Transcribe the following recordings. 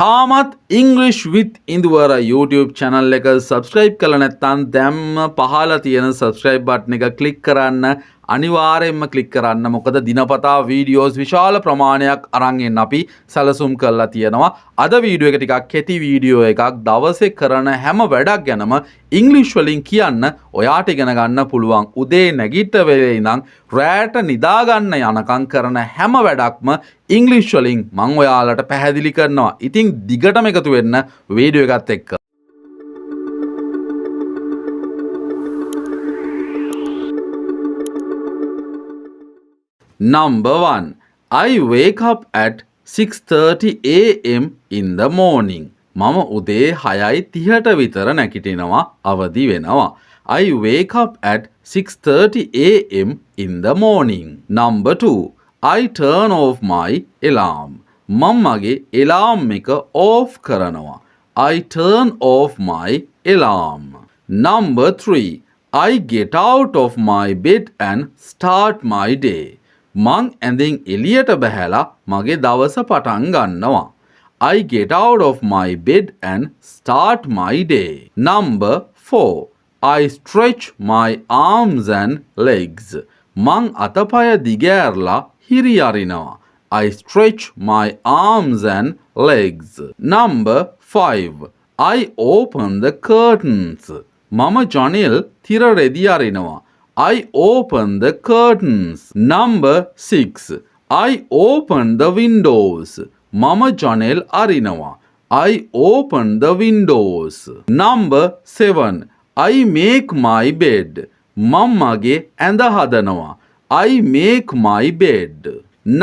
තාමත් English with Induwara YouTube channel එක subscribe කරලා නැත්නම් දැම්ම පහළ තියෙන subscribe button එක click කරන්න අනිවාර්යයෙන්ම click කරන්න. මොකද දිනපතා videos විශාල ප්‍රමාණයක් අරන් එන්න අපි සැලසුම් කරලා තියෙනවා. අද වීඩියෝ එක ටිකක් කෙටි වීඩියෝ එකක්. දවසේ කරන හැම වැඩක් ගැනම ඉංග්‍රීසි වලින් කියන්න ඔයාට ඉගෙන ගන්න පුළුවන්. උදේ නැගිට වෙලේ ඉඳන් රැට නිදා ගන්න යනකම් කරන හැම වැඩක්ම ඉංග්‍රීසි වලින් මම ඔයාලට පැහැදිලි කරනවා. ඉතින් දිගටම එකතු වෙන්න වීඩියෝ එකත් එක්ක. Number 1. I wake up at 6:30 a.m. in the morning. මම උදේ 6:30ට විතර නැගිටිනවා අවදි වෙනවා. I wake up at 6:30 a.m. in the morning. Number 2. I turn off my alarm. මම මගේ alarm එක off කරනවා. I turn off my alarm. Number 3. I get out of my bed and start my day. මං ඇඳෙන් එළියට බහැලා මගේ දවස පටන් ගන්නවා. I get out of my bed and start my day. Number 4. I stretch my arms and legs. මං අතපය දිගෑරලා හිරියරිනවා. I stretch my arms and legs. Number 5. I open the curtains. මම ජනෙල් තිර රෙදි අරිනවා. I open the curtains. Number 6. I open the windows. මම ජනෙල් අරිනවා. I open the windows. Number 7. I make my bed. මම මගේ ඇඳ හදනවා. I make my bed.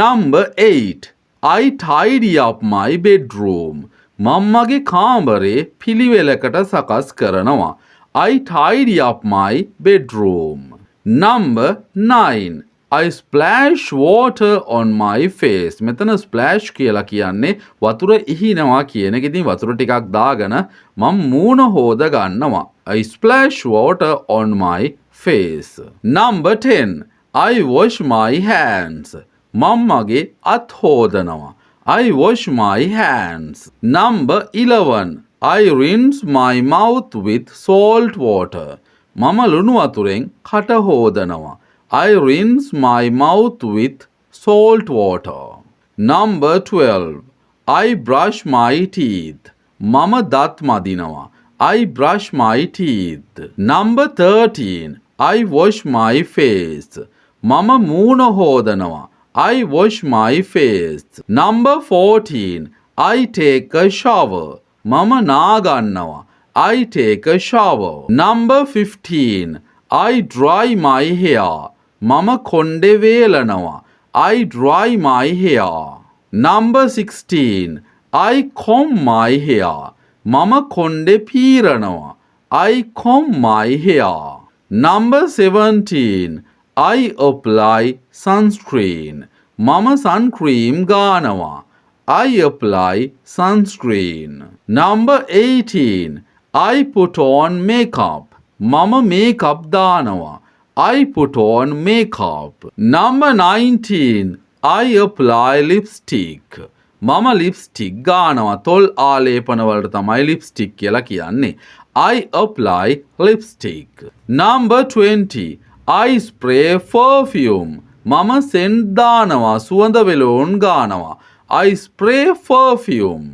Number 8. I tidy up my bedroom. මම මගේ කාමරේ පිළිවෙලකට සකස් කරනවා. I tidy up my bedroom. Number 9. I splash water on my face. මෙතන splash කියලා කියන්නේ වතුර ඉහිනවා කියන එක. ඉතින් වතුර ටිකක් දාගෙන මම මූණ හොද ගන්නවා. I splash water on my face. Number 10. I wash my hands. මම මගේ අත් හොදනවා. I wash my hands. Number 11. I rinse my mouth with salt water. මම ලුණු වතුරෙන් කට හොදනවා. I rinse my mouth with salt water. Number 12. I brush my teeth. මම දත් මදිනවා. I brush my teeth. Number 13. I wash my face. මම මූණ හොදනවා. I wash my face. Number 14. I take a shower. මම නාගන්නවා. I take a shower. Number 15. I dry my hair. මම කොණ්ඩේ වේලනවා. I dry my hair. Number 16. I comb my hair. මම කොණ්ඩේ පීරනවා. I comb my hair. Number 17. I apply sunscreen. මම sunscreen ගානවා. I apply sunscreen. Number 18. I put on makeup. මම makeup දානවා. I put on makeup. Number 19. I apply lipstick. මම lipstick ගානවා. තොල් ආලේපන වලට තමයි lipstick කියලා කියන්නේ. I apply lipstick. Number 20. I spray perfume. මම scent දානවා. සුවඳ වෙලෝන් ගානවා. I spray perfume.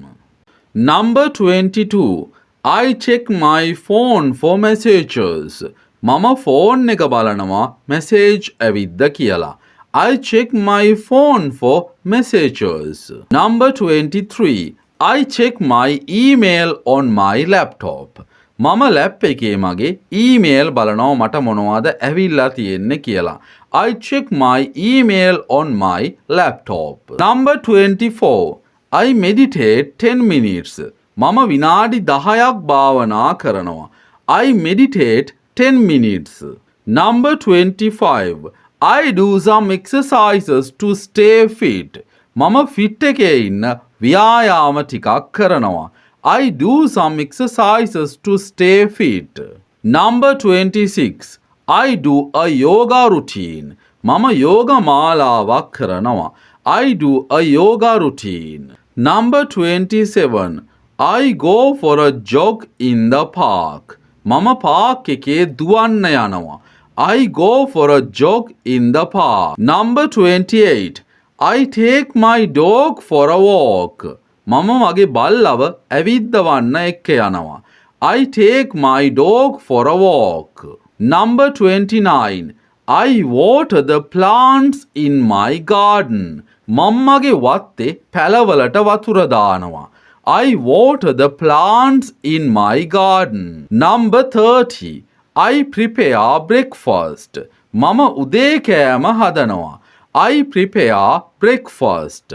Number 22. I check my phone for messages. මම ෆෝන් එක බලනවා message ඇවිද්ද කියලා. I check my phone for messages. Number 23. I check my email on my laptop. මම lap එකේ මගේ email බලනවා මට මොනවද ඇවිල්ලා තියෙන්නේ කියලා. I check my email on my laptop. Number 24. I meditate 10 minutes. මම විනාඩි 10ක් භාවනා කරනවා. I meditate 10 minutes. Number 25. I do some exercises to stay fit. මම ෆිට් එකේ ඉන්න ව්‍යායාම ටිකක් කරනවා. I do some exercises to stay fit. Number 26. I do a yoga routine. මම යෝග මාලාවක් කරනවා. I do a yoga routine. Number 27. I go for a jog in the park. මම පාක් එකේ දුවන්න යනවා. I go for a jog in the park. Number 28. I take my dog for a walk. මම මගේ බල්ලව ඇවිද්දවන්න එක්ක යනවා. I take my dog for a walk. Number 29. I water the plants in my garden. මම්මගේ වත්තේ පැලවලට වතුර දානවා. I water the plants in my garden. Number 30. I prepare breakfast. මම උදේ කෑම හදනවා. I prepare breakfast.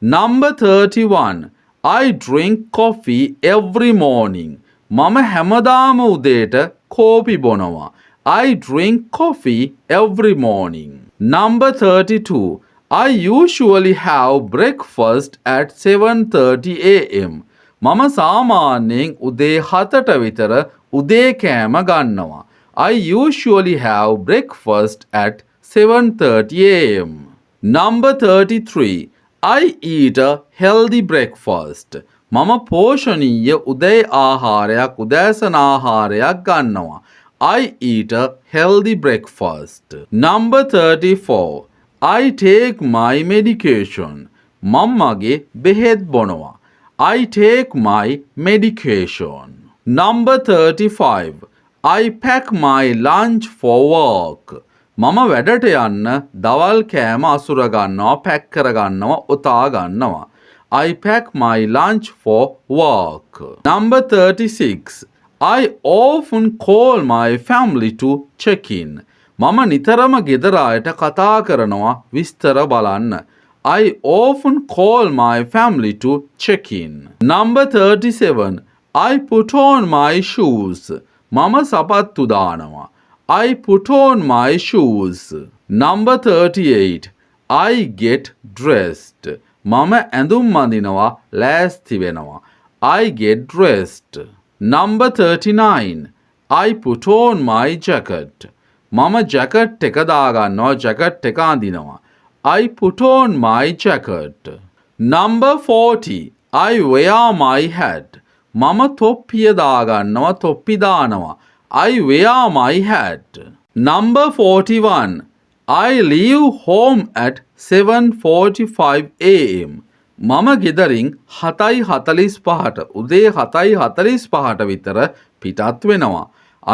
Number 31. I drink coffee every morning. මම හැමදාම උදේට කෝපි බොනවා. I drink coffee every morning. Number 32. I usually have breakfast at 7:30 a.m. මම සාමාන්‍යයෙන් උදේ 7ට විතර උදේ කෑම ගන්නවා. I usually have breakfast at 7:30 a.m. Number 33. I eat a healthy breakfast. මම පෝෂණීය උදේ ආහාරයක් උදෑසන ආහාරයක් ගන්නවා. I eat a healthy breakfast. Number 34. I take my medication. මම්මගේ බෙහෙත් බොනවා. I take my medication. Number 35. I pack my lunch for work. මම වැඩට යන්න දවල් කෑම අසුර ගන්නවා, පැක් කර ගන්නවා, උතා ගන්නවා. I pack my lunch for work. Number 36. I often call my family to check in. මම නිතරම ගෙදර අයට කතා කරනවා විස්තර බලන්න. I often call my family to check in. Number 37. I put on my shoes. මම සපත්තු දානවා. I put on my shoes. Number 38. I get dressed. මම ඇඳුම් අඳිනවා, ලෑස්ති වෙනවා. I get dressed. Number 39. I put on my jacket. මම jacket එක දාගන්නවා, ජැකට් එක අඳිනවා. I put on my jacket. Number 40. I wear my hat. මම තොප්පිය දාගන්නවා, තොප්පි දානවා. I wear my hat. Number 41. I leave home at 7:45 a.m. මම ගෙදරින් 7:45ට උදේ 7:45ට විතර පිටත් වෙනවා.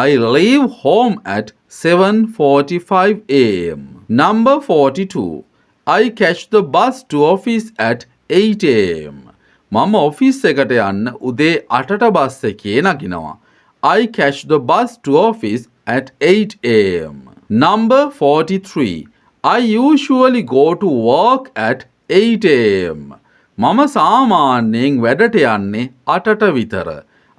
I leave home at 7:45 a.m. Number 42. I catch the bus to office at 8 a.m. මම office එකට යන්න උදේ 8ට බස් එකේ නගිනවා. I catch the bus to office at 8 a.m. Number 43. I usually go to work at 8 a.m. මම සාමාන්‍යයෙන් වැඩට යන්නේ 8ට විතර.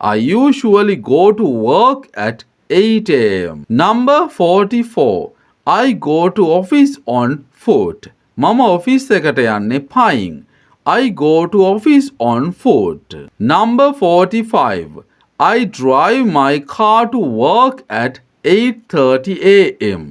I usually go to work at 8 a.m. Number 44. I go to office on foot. මම office එකට යන්නේ පයින්. I go to office on foot. Number 45. I drive my car to work at 8:30 a.m.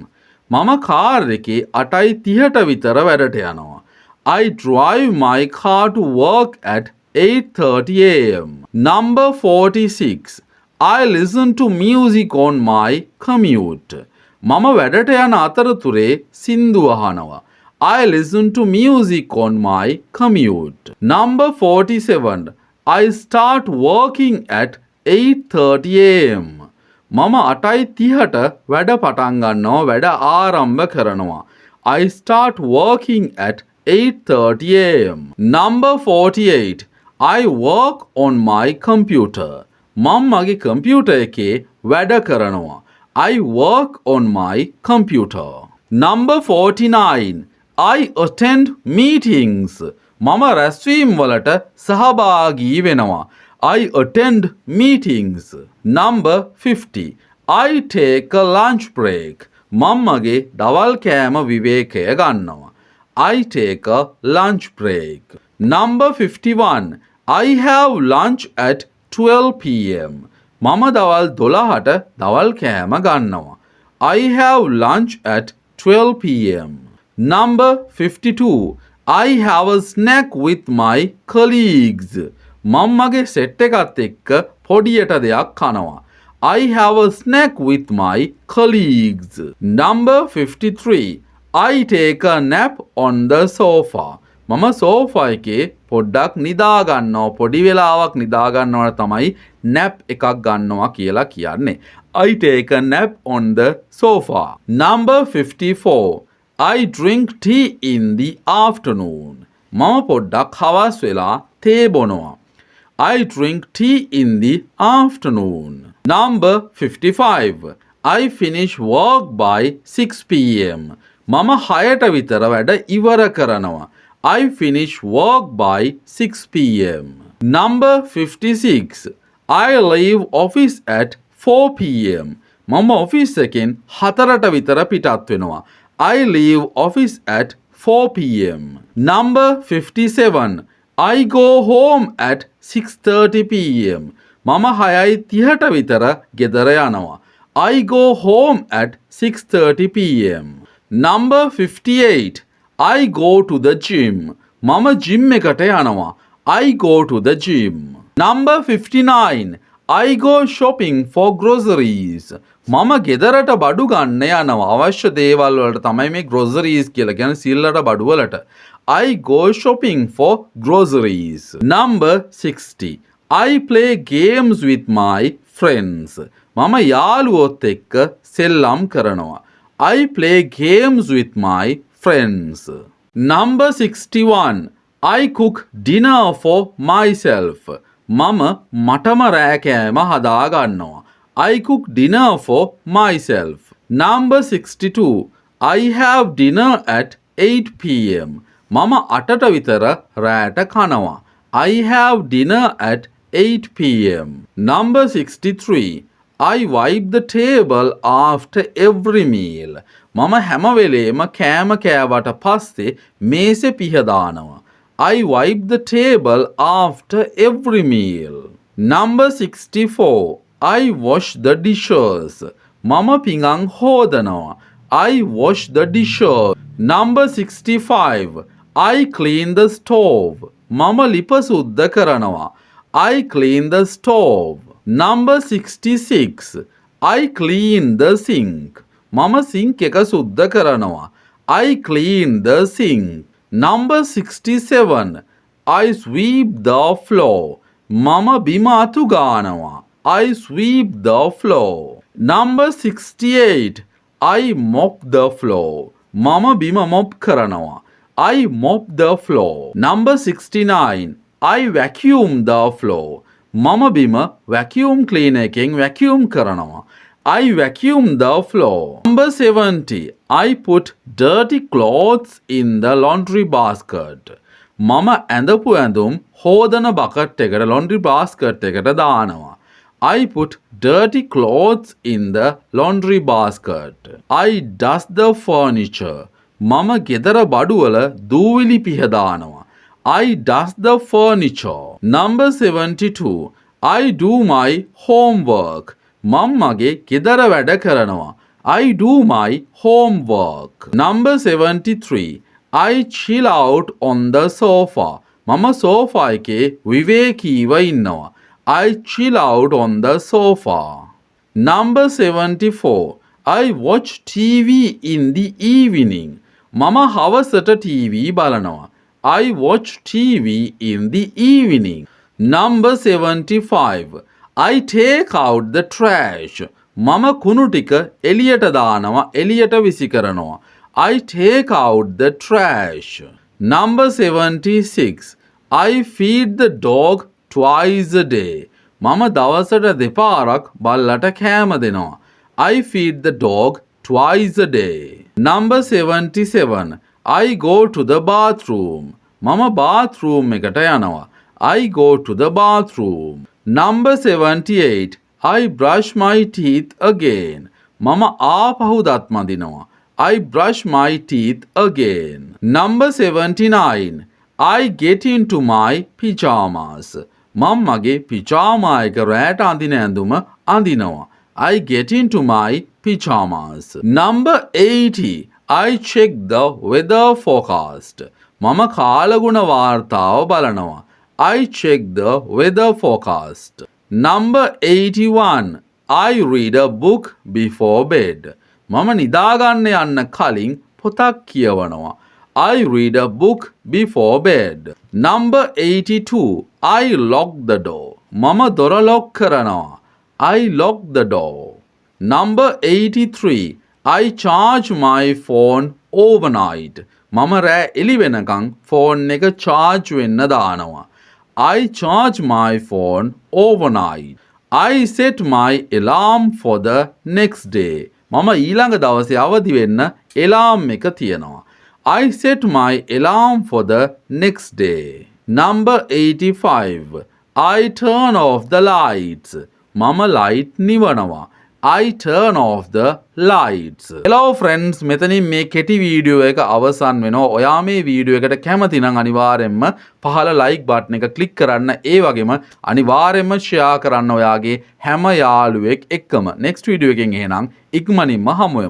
මම කාර් එකේ 8:30ට විතර වැඩට යනවා. I drive my car to work at 8:30 a.m. Number 46. I listen to music on my commute. මම වැඩට යන අතරතුරේ සින්දු අහනවා. I listen to music on my commute. Number 47. I start working at 8:30 a.m. මම 8:30ට වැඩ පටන් ගන්නවා, වැඩ ආරම්භ කරනවා. I start working at 8:30 a.m. Number 48. I work on my computer. මම මගේ කම්පියුටර් එකේ වැඩ කරනවා. I work on my computer. Number 49. I attend meetings. මම රැස්වීම් වලට සහභාගී වෙනවා. I attend meetings. Number 50. I take a lunch break. මම මගේ දවල් කෑම විවේකය ගන්නවා. I take a lunch break. Number 51. I have lunch at 12 p.m. මම දවල් 12ට දවල් කෑම ගන්නවා. I have lunch at 12 p.m. Number 52. I have a snack with my colleagues. මම මගේ සෙට් එකත් එක්ක පොඩියට දෙයක් කනවා. I have a snack with my colleagues. Number 53. I take a nap on the sofa. මම සෝෆා එකේ පොඩ්ඩක් නිදා ගන්නවා. පොඩි වෙලාවක් නිදා ගන්නවට තමයි nap එකක් ගන්නවා කියලා කියන්නේ. I take a nap on the sofa. Number 54. I drink tea in the afternoon. මම පොඩ්ඩක් හවස් වෙලා තේ බොනවා. I drink tea in the afternoon. Number 55. I finish work by 6 p.m. මම 6ට විතර වැඩ ඉවර කරනවා. I finish work by 6 p.m. Number 56. I leave office at 4 p.m. මම ඔෆිස් එකෙන් 4ට විතර පිටත් වෙනවා. I leave office at 4 p.m. Number 57. I go home at 6:30 p.m. මම 6:30ට විතර ගෙදර යනවා. I go home at 6:30 p.m. Number 58. I go to the gym. මම gym එකට යනවා. I go to the gym. Number 59. I go shopping for groceries. මම ගෙදරට බඩු ගන්න යනවා. අවශ්‍ය දේවල් වලට තමයි මේ groceries කියලා කියන්නේ සිල්ලට බඩු වලට. I go shopping for groceries. Number 60. I play games with my friends. මම යාළුවොත් එක්ක සෙල්ලම් කරනවා. I play games with my friends. Number 61. I cook dinner for myself. මම මටම රෑ කෑම හදා ගන්නවා. I cook dinner for myself. Number 62. I have dinner at 8 p.m. මම 8ට විතර රෑට කනවා. I have dinner at 8 p.m. Number 63. I wipe the table after every meal. මම හැම වෙලේම කෑම කෑවට පස්සේ මේසෙ පිහදානවා. I wipe the table after every meal. Number 64. I wash the dishes. මම පිඟන් හෝදනවා. I wash the dishes. Number 65. I clean the stove. මම ලිප සුද්ධ කරනවා. I clean the stove. Number 66. I clean the sink. මම sink එක සුද්ධ කරනවා. I clean the sink. Number 67. I sweep the floor. මම බිම අතු ගානවා. I sweep the floor. Number 68. I mop the floor. මම බිම mop කරනවා. I mop the floor. Number 69. I vacuum the floor. මම බිම vacuum cleaner එකෙන් vacuum කරනවා. I vacuum the floor. Number 70. I put dirty clothes in the laundry basket. මම ඇඳපු ඇඳුම් හෝදන bucket එකට laundry basket එකට දානවා. I put dirty clothes in the laundry basket. I dust the furniture. මම ගෙදර බඩුවල දූවිලි පිහදානවා. I dust the furniture. Number 72. I do my homework. මම මගේ ගෙදර වැඩ කරනවා. I do my homework. Number 73. I chill out on the sofa. මම sofa එකේ විවේකීව ඉන්නවා. I chill out on the sofa. Number 74. I watch TV in the evening. මම හවසට TV බලනවා. I watch TV in the evening. Number 75. I take out the trash. මම කුණු ටික එළියට දානවා. එළියට විසි කරනවා. I take out the trash. Number 76. I feed the dog twice a day. මම දවසට දෙපාරක් බල්ලට කෑම දෙනවා. I feed the dog twice a day. Number 77. I go to the bathroom. මම bathroom එකට යනවා. I go to the bathroom. Number 78. I brush my teeth again. මම ආපහු දත් මදිනවා. I brush my teeth again. Number 79. I get into my pyjamas. මම මගේ පිජාමා එක රෑට අඳින ඇඳුම අඳිනවා. I get into my pyjamas. Number 80. I check the weather forecast. මම කාලගුණ වාර්තාව බලනවා. I check the weather forecast. Number 81. I read a book before bed. මම නිදාගන්න යන්න කලින් පොතක් කියවනවා. I read a book before bed. Number 82. I lock the door. මම දොර ලොක් කරනවා. I lock the door. Number 83. I charge my phone overnight. මම රෑ එළි වෙනකන් ෆෝන් එක charge වෙන්න දානවා. I charge my phone overnight. I set my alarm for the next day. මම ඊළඟ දවසේ අවදි වෙන්න alarm එක තියනවා. I set my alarm for the next day. Number 85. I turn off the lights. මම light නිවනවා. I turn off the lights. Hello friends, මෙතනින් මේ කෙටි වීඩියෝ එක අවසන් වෙනවා. ඔයා මේ වීඩියෝ එකට කැමති නම් අනිවාර්යෙන්ම පහළ like button එක click කරන්න. ඒ වගේම අනිවාර්යෙන්ම share කරන්න ඔයාගේ හැම යාළුවෙක් එක්කම. next වීඩියෝ එකෙන් එහෙනම් ඉක්මනින්ම හමු වෙමු.